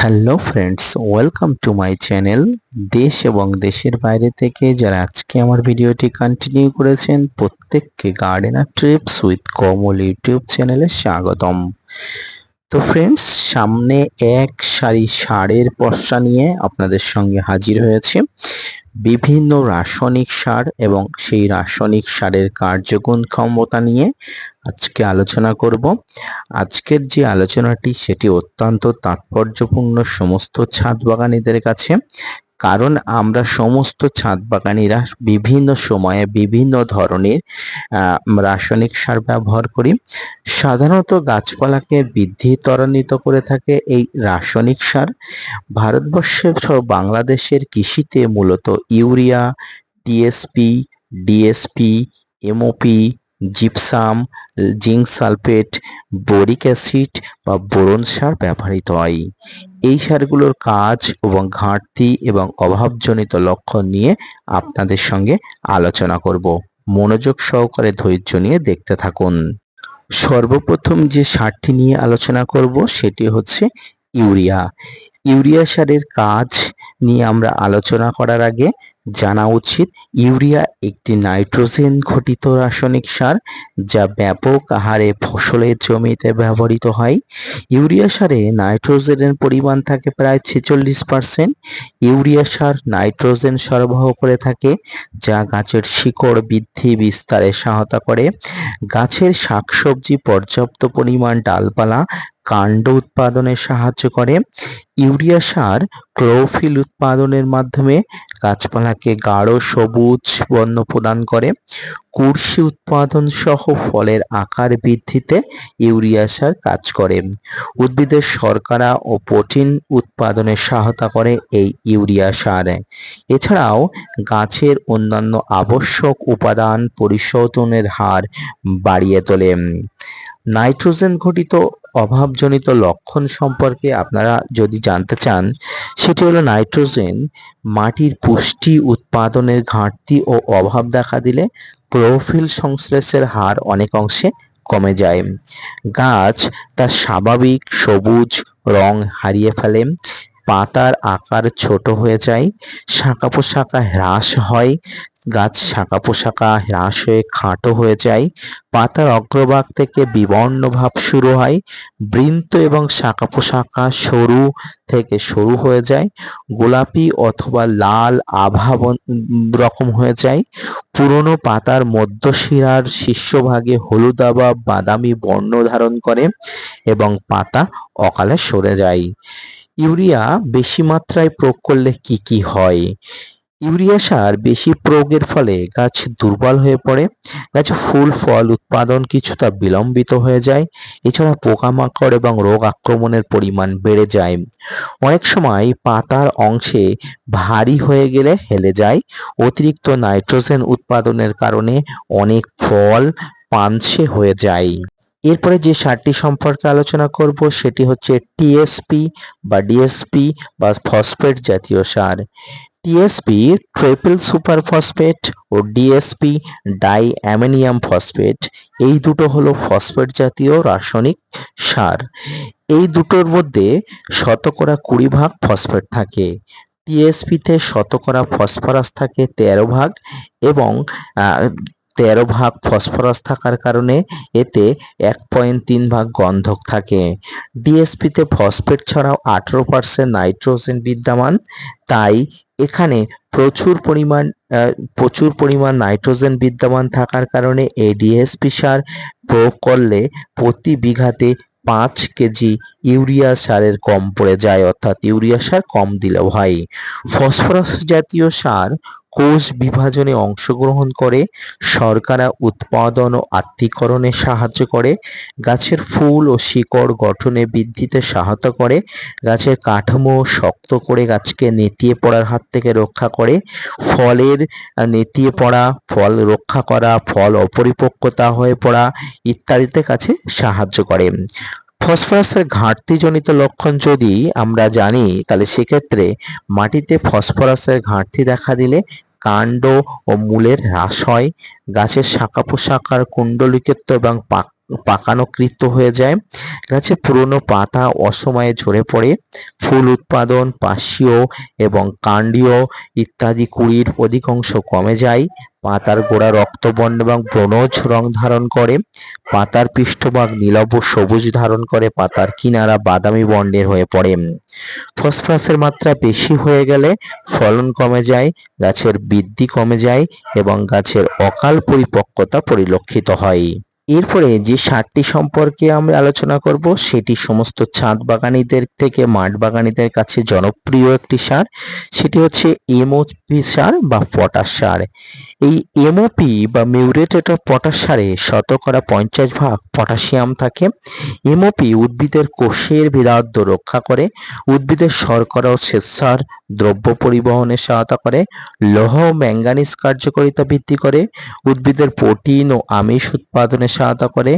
Hello friends, welcome to my channel. দেশ এবং দেশের বাইরে থেকে যারা আজকে আমার ভিডিওটি কন্টিনিউ করেছেন প্রত্যেককে gardener TRIPS with Kamal YouTube চ্যানেলে স্বাগতম। তো ফ্রেন্ডস, সামনে এক সারি সারের পসরা নিয়ে আপনাদের সঙ্গে হাজির হয়েছে। বিভিন্ন রাসায়নিক সার এবং সেই রাসায়নিক সারের কার্যগুণ ক্ষমতা নিয়ে আজকে আলোচনা করব। আজকের যে আলোচনাটি সেটি অত্যন্ত তাৎপর্যপূর্ণ সমস্ত ছাদ বাগানীদের কাছে, কারণ আমরা সমস্ত ছাদ বাগানীরা বিভিন্ন সময়ে বিভিন্ন ধরনের রাসায়নিক সার ব্যবহার করি। সাধারণত গাছপালাকে বৃদ্ধি ত্বরান্বিত করে থাকে এই রাসায়নিক সার। ভারতবর্ষের সহ বাংলাদেশের কৃষিতে মূলত urea, TSP, DSP, MOP, gypsum, zinc sulphate, boric acid বা বোরন সার ব্যবহৃত হয়। এই সারগুলোর কাজ এবং ঘাটতি এবং অভাবজনিত লক্ষণ নিয়ে আপনাদের সঙ্গে আলোচনা করব। মনোযোগ সহকারে ধৈর্য নিয়ে দেখতে থাকুন। সর্বপ্রথম যে সারটি নিয়ে আলোচনা করব সেটি হচ্ছে ইউরিয়া। ইউরিয়া সারের কাজ নিয়ে আমরা আলোচনা করার আগে জানা উচিত ইউরিয়া একটি নাইট্রোজেন ঘটিত রাসায়নিক সার যা ব্যাপক হারে ফসলের জমিতে ব্যবহৃত হয়। ইউরিয়া সারে নাইট্রোজেনের পরিমাণ থাকে প্রায় 46%। ইউরিয়া সার নাইট্রোজেন সরবরাহ করে থাকে যা গাছের শিকড় বৃদ্ধি বিস্তারে সহায়তা করে। গাছের শাকসবজি পর্যাপ্ত পরিমাণ ডালপালা কাণ্ড উৎপাদনে সাহায্য করে। ইউরিয়া সার ক্লোরোফিল উৎপাদনের মাধ্যমে গাছপালাকে গাঢ় সবুজ বর্ণ প্রদান করে। কুশি উৎপাদন সহ ফলের আকার বৃদ্ধিতে ইউরিয়া সার কাজ করে। উদ্ভিদের শর্করা ও প্রোটিন উৎপাদনে সহায়তা করে এই ইউরিয়া সার। এছাড়াও গাছের অন্যান্য আবশ্যক উপাদান পরিশোধনের হার বাড়িয়ে তোলে। নাইট্রোজেন ঘটিত অভাবজনিত লক্ষণ সম্পর্কে আপনারা যদি জানতে চান, সেটি হলো নাইট্রোজেন মাটির পুষ্টি উৎপাদনের ঘাটতি ও অভাব দেখা দিলে ক্লোরোফিল সংশ্লেষের হার অনেক অংশে কমে যায়। গাছ তার স্বাভাবিক সবুজ রং হারিয়ে ফেলে, পাতার আকার ছোট হয়ে যায়, শাখা প্রশাখা হ্রাস হয়, গাছ শাখা প্রশাখা হ্রাস হয়ে খাটো হয়ে যায়, পাতার অগ্রভাগ থেকে বিবর্ণ ভাব শুরু হয়, বৃন্ত এবং শাখা প্রশাখা সরু থেকে সরু হয়ে যায়, গোলাপি অথবা লাল আভা রকম হয়ে যায়, পুরনো পাতার মধ্যশিরার শীর্ষভাগে হলুদাভ বা বাদামি বর্ণ ধারণ করে এবং পাতা অকালে সরে যায়। ইউরিয়া বেশি মাত্রায় প্রয়োগ করলে কি কি হয়? ইউরিয়া সার বেশি প্রয়োগের ফলে গাছ দুর্বল হয়ে পড়ে, গাছে ফুল ফল উৎপাদন কিছুটা বিলম্বিত হয়ে যায়। এছাড়া পোকামাকড় এবং রোগ আক্রমণের পরিমাণ বেড়ে যায়। অনেক সময় পাতার অংশে ভারী হয়ে গেলে হেলে যায়। অতিরিক্ত নাইট্রোজেন উৎপাদনের কারণে অনেক ফল পানসে হয়ে যায়। এরপরে যে সারটি সম্পর্কে আলোচনা করব সেটি হচ্ছে টিএসপি বা ডিএসপি বা ফসফেট জাতীয় সার। টিএসপি ট্রিপল সুপার ফসফেট ও ডিএসপি ডাই অ্যামোনিয়াম ফসফেট, এই দুটো হলো ফসফেট জাতীয় রাসায়নিক সার। এই দুটোর মধ্যে শতকরা 20 ভাগ ফসফেট থাকে। টিএসপিতে শতকরা ফসফরাস থাকে 13 ভাগ এবং 13 ভাগ ফসফরাস থাকার কারণে এতে 1.3 ভাগ গন্ধক থাকে। ডিএসপিতে ফসফেট ছাড়াও 18% নাইট্রোজেন বিদ্যমান, তাই এখানে প্রচুর পরিমাণ নাইট্রোজেন বিদ্যমান থাকার কারণে এই ডিএসপি সার প্রয়োগ করলে প্রতি বিঘাতে 5 কেজি ইউরিয়া সারের কম পড়ে যায়, অর্থাৎ ইউরিয়া সার কম দিলেও হয়। ফসফরাস জাতীয় সার কোষ বিভাজনে অংশগ্রহণ করে, শর্করা উৎপাদন ও আত্তীকরণে সাহায্য করে, গাছের ফুল ও শিকড় গঠনে বৃদ্ধিতে সহায়তা করে, গাছের কাঠামো শক্ত করে গাছকে নেতিয়ে পড়ার হাত থেকে রক্ষা করে, ফলের নেতিয়ে পড়া, ফল রক্ষা করা, ফল অপরিপক্কতা হয়ে পড়া ইত্যাদিতে গাছে সাহায্য করে। ফসফরাসের ঘাটতিজনিত লক্ষণ যদি আমরা জানি, তাহলে সেক্ষেত্রে মাটিতে ফসফরাসের ঘাটতি দেখা দিলে কাণ্ড ও মূলের হ্রাস হয়, গাছের শাখা প্রশাখার কুণ্ডলিকত্ব এবং পাকানোকৃত হয়ে যায়। গাছের পুরনো পাতা অসময়ে ঝরে পড়ে। ফুল উৎপাদন, পার্শ্বীয় এবং কাণ্ডীয় ইত্যাদি কুঁড়ির অধিকাংশ কমে যায়। পাতার গোড়া রক্তবর্ণ এবং ব্রোঞ্জ রং ধারণ করে। পাতার পৃষ্ঠভাগ নীলাভ সবুজ ধারণ করে। পাতার কিনারা বাদামি বর্ণের হয়ে পড়ে। ফসফরাসের মাত্রা বেশি হয়ে গেলে ফলন কমে যায়, গাছের বৃদ্ধি কমে যায় এবং গাছের অকাল পরিপক্কতা পরিলক্ষিত হয়। এরপরে যে সারটি সম্পর্কে আমরা আলোচনা করব সেটি সমস্ত ছাদ বাগানীদের থেকে মাঠ বাগানীদের কাছে জনপ্রিয় একটি সার, সেটি হচ্ছে এমওপি সার বা পটাশ সার। এই এমওপি বা মিউরেটেড অফ পটাশ সারে শতকরা 50% পটাশিয়াম থাকে। এমওপি উদ্ভিদের কোষের বৃদ্ধাদ্য রক্ষা করে, উদ্ভিদের শর্করা ও শ্বেতসার দ্রব্য পরিবহনে সহায়তা করে, লৌহ ম্যাঙ্গানিজ কার্যকারিতা বৃদ্ধি করে, উদ্ভিদের প্রোটিন ও আমিষ উৎপাদনে সহায়তা করে,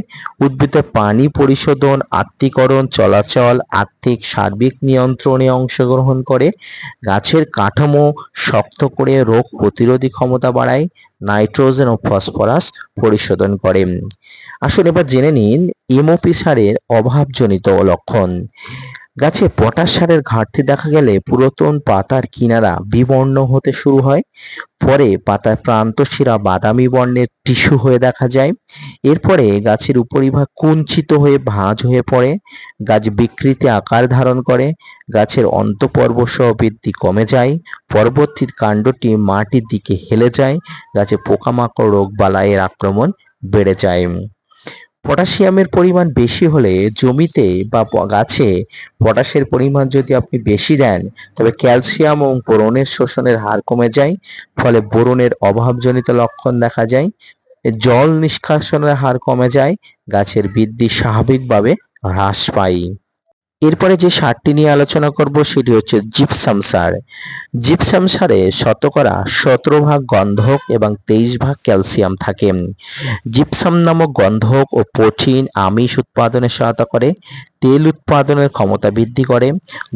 উদ্ভিদের পানি পরিশোধন, আত্তীকরণ, চলাচল, আত্মিক সার্বিক নিয়ন্ত্রণে অংশগ্রহণ করে, গাছের কাঠামো শক্ত করে রোগ প্রতিরোধী ক্ষমতা বাড়ায়, নাইট্রোজেন ও ফসফরাস পরিশোধন করে। আসুন এবার জেনে নিন এমওপি সারের অভাবজনিত লক্ষণ। গাছে পটাশ সারের ঘাটতি দেখা গেলে পুরাতন পাতার কিনারা বিবর্ণ হতে শুরু হয়। পরে পাতার প্রান্তশিরা বাদামি বর্ণের টিস্যু হয়ে দেখা যায়। এরপরে গাছের উপরিভাগ কুঞ্চিত হয়ে ভাঁজ হয়ে পড়ে। গাছ বিকৃতি আকার ধারণ করে। গাছের অন্তঃপর্ব সহ বৃদ্ধি কমে যায়। পরবর্তী কাণ্ডটি মাটির দিকে হেলে যায়। গাছে পোকামাকড় রোগ বালাইয়ের আক্রমণ বেড়ে যায়। পটাশিয়ামের পরিমাণ বেশি হলে জমিতে বা গাছে পটাশের পরিমাণ যদি আপনি বেশি দেন তবে ক্যালসিয়াম ও বোরনের শোষণের হার কমে যায়, ফলে বোরনের অভাবজনিত লক্ষণ দেখা যায়। জল নিষ্কাশনের হার কমে যায়, গাছের বৃদ্ধি স্বাভাবিকভাবে হ্রাস পায়। এরপরে যে সারটি নিয়ে আলোচনা করব সেটি হচ্ছে জিপসাম সার। জিপসাম সারে শতকরা 17% গন্ধক এবং 23% ক্যালসিয়াম থাকে। জিপসাম নামক গন্ধক ও প্রোটিন আমিষ উৎপাদনে সহায়তা করে, তেল উৎপাদনের ক্ষমতা বৃদ্ধি করে,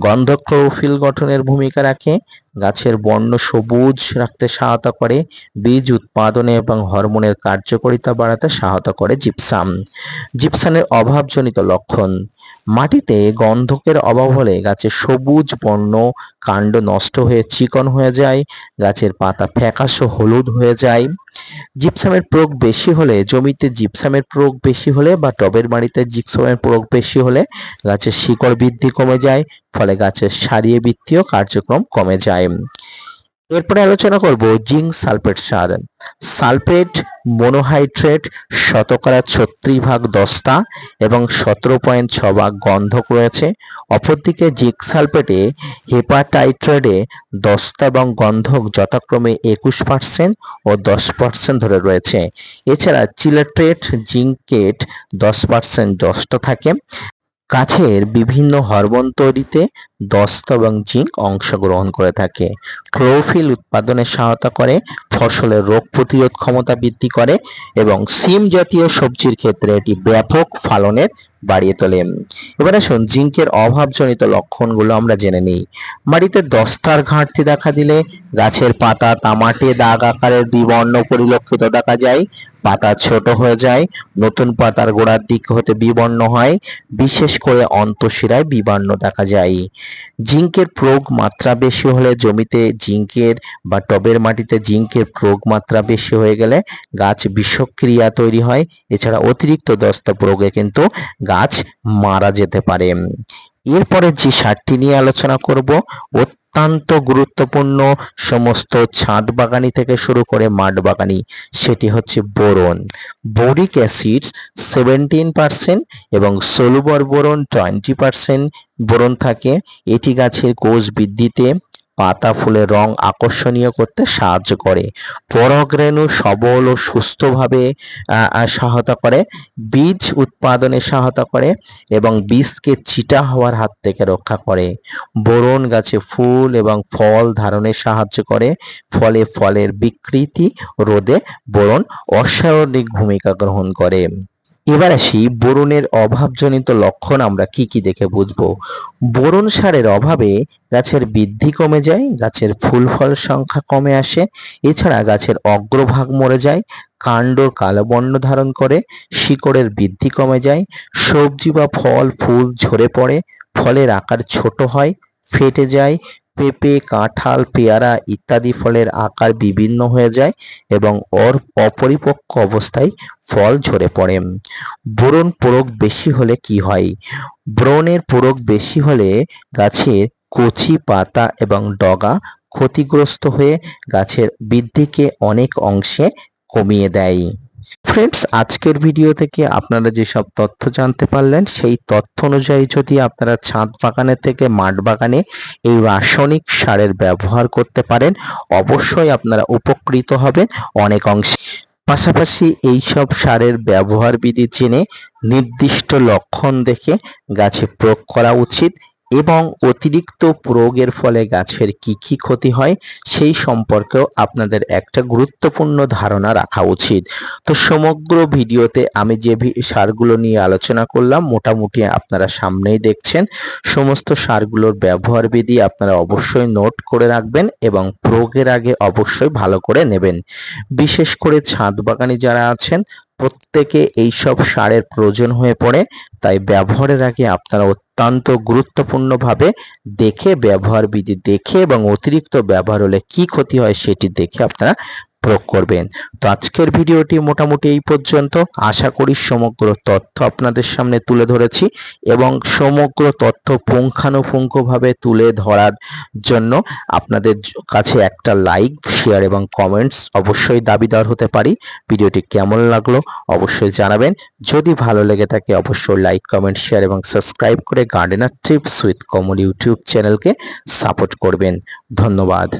গন্ধক ক্লোরোফিল গঠনের ভূমিকা রাখে, গাছের বর্ণ সবুজ রাখতে সহায়তা করে, বীজ উৎপাদনে এবং হরমোনের কার্যকারিতা বাড়াতে সহায়তা করে জিপসাম। জিপসামের অভাবজনিত লক্ষণ: মাটিতে গন্ধকের অভাব হলে গাছের সবুজ বর্ণ, কাণ্ড নষ্ট হয়ে চিকন হয়ে যায়, গাছের পাতা ফ্যাকাশে হলুদ হয়ে যায়। জিপসামের প্রয়োগ বেশি হলে জমিতে জিপসামের প্রয়োগ বেশি হলে বা টবের মাটিতে জিপসামের প্রয়োগ বেশি হলে গাছের শিকড় বৃদ্ধি কমে যায়, ফলে গাছের শারীরবৃত্তীয় কার্যক্রম কমে যায়। এরপরে আলোচনা করব জিঙ্ক সালফেট সার। সালফেট মনোহাইড্রেট শতকরা 36% দস্তা এবং 17.6% গন্ধক রয়েছে। অপরদিকে জিঙ্ক সালফেটে হেপাটাইট্রেটে দস্তা এবং গন্ধক যথাক্রমে 21% ও 10% ধরে রয়েছে। এছাড়া চিলেট্রেট জিঙ্কেট 10% দস্তা থাকে। গাছের বিভিন্ন হরমোন তৈরিতে দস্তা এবং জিঙ্ক অংশগ্রহণ করে থাকে। ক্লোরোফিল উৎপাদনে সহায়তা করে, ফসলের রোগ প্রতিরোধ ক্ষমতা বৃদ্ধি করে এবং সিম জাতীয় সবজির ক্ষেত্রে এটি ব্যাপক ফলনের বাড়িয়ে তোলে। এবার আসুন জিঙ্কের অভাবজনিত লক্ষণগুলো আমরা জেনে নিই। মাটিতে দস্তার ঘাটতি দেখা দিলে গাছের পাতা তামাটে দাগ আকারের বিবর্ণ পরিলক্ষিত দেখা যায়, পাতা ছোট হয়ে যায়, নতুন পাতার গোড়ার দিক হতে বিবর্ণ হয়, বিশেষ করে অন্তঃশিরায় বিবর্ণ দেখা যায়। জিঙ্কের প্রয়োগ মাত্রা বেশি হলে জমিতে জিঙ্কের বা টবের মাটিতে জিঙ্কের প্রয়োগ মাত্রা বেশি হয়ে গেলে গাছ বিষক্রিয়া তৈরি হয়। এছাড়া অতিরিক্ত দস্তা প্রয়োগে কিন্তু গাছ মারা যেতে পারে। এরপরে যে সারটি নিয়ে আলোচনা করব অত্যন্ত গুরুত্বপূর্ণ সমস্ত ছাদ বাগানি থেকে শুরু করে মাঠ বাগানি, সেটি হচ্ছে বোরন। বোরিক অ্যাসিড 17% এবং সলুবল বোরন 20% বোরন থাকে। এটি গাছের কোষ বৃদ্ধিতে, পাতা ফুলের রং আকর্ষণীয় করতে সাহায্য করে, পরাগরেণু সবল ও সুস্থভাবে সহায়তা করে, বীজ উৎপাদনে সহায়তা করে এবং বীজকে চিটা হওয়ার হাত থেকে রক্ষা করে। বোরন গাছে ফুল এবং ফল ধারণে সাহায্য করে, ফলে ফলের বিকৃতি রোধে বোরন অসামরিক ভূমিকা গ্রহণ করে। এবার আসি বোরনের অভাবজনিত লক্ষণ আমরা কি কি দেখে বুঝবো। বোরন সারের অভাবে গাছের বৃদ্ধি কমে যায়, গাছের ফুল ফল সংখ্যা কমে আসে, এছাড়া গাছের অগ্রভাগ মরে যায়, কাণ্ড কালো বর্ণ ধারণ করে, শিকড়ের বৃদ্ধি কমে যায়, সবজি বা ফল ফুল ঝরে পড়ে, ফলের আকার ছোট হয়, ফেটে যায়, পেঁপে কাঁঠাল পেয়ারা ইত্যাদি ফলের আকার বিভিন্ন হয়ে যায় এবং অপরিপক্ক অবস্থায় ফল ঝরে পড়ে। বোরন প্রয়োগ বেশি হলে কি হয়? বোরনের প্রয়োগ বেশি হলে গাছের কচি পাতা এবং ডগা ক্ষতিগ্রস্ত হয়ে গাছের বৃদ্ধিকে অনেক অংশে কমিয়ে দেয়। ফ্রেন্ডস, আজকের ভিডিও থেকে আপনারা যেসব তথ্য জানতে পারলেন সেই তথ্য অনুযায়ী যদি আপনারা ছাদ বাগানে থেকে মাঠ বাগানে এই রাসায়নিক সারের ব্যবহার করতে পারেন, অবশ্যই আপনারা উপকৃত হবেন অনেক অংশে। পাশাপাশি এইসব সারের ব্যবহার বিধি জেনে নির্দিষ্ট লক্ষণ দেখে গাছে প্রয়োগ করা উচিত এবং অতিরিক্ত প্রয়োগের ফলে গাছের কি কি ক্ষতি হয় সেই সম্পর্কেও আপনাদের একটা গুরুত্বপূর্ণ ধারণা রাখা উচিত। তো সমগ্র ভিডিওতে আমি যে সারগুলো নিয়ে আলোচনা করলাম মোটামুটি আপনারা সামনেই দেখছেন। সমস্ত সারগুলোর ব্যবহার বিধি আপনারা অবশ্যই নোট করে রাখবেন এবং প্রয়োগের আগে অবশ্যই ভালো করে নেবেন। বিশেষ করে ছাদ বাগানি যারা আছেন প্রত্যেকে এইসব সারের প্রয়োজন হয়ে পড়ে, তাই ব্যবহারের আগে আপনারা অত্যন্ত গুরুত্বপূর্ণভাবে দেখে ব্যবহার বিধি দেখে এবং অতিরিক্ত ব্যবহার হলে কি ক্ষতি হয় সেটি দেখে আপনারা প্রয়োগ করবেন। তো আজকের ভিডিওটি মোটামুটি এই পর্যন্ত। আশা করি সমগ্র তথ্য আপনাদের সামনে তুলে ধরেছি এবং সমগ্র তথ্য পুঙ্খানুপুঙ্খভাবে তুলে ধরার জন্য আপনাদের কাছে একটা লাইক শেয়ার এবং কমেন্টস অবশ্যই দাবিদার হতে পারি। ভিডিওটি কেমন লাগলো অবশ্যই জানাবেন। যদি ভালো লেগে থাকে অবশ্যই লাইক কমেন্ট শেয়ার এবং সাবস্ক্রাইব করে gardener tips with Kamal YouTube চ্যানেলকে সাপোর্ট করবেন। ধন্যবাদ।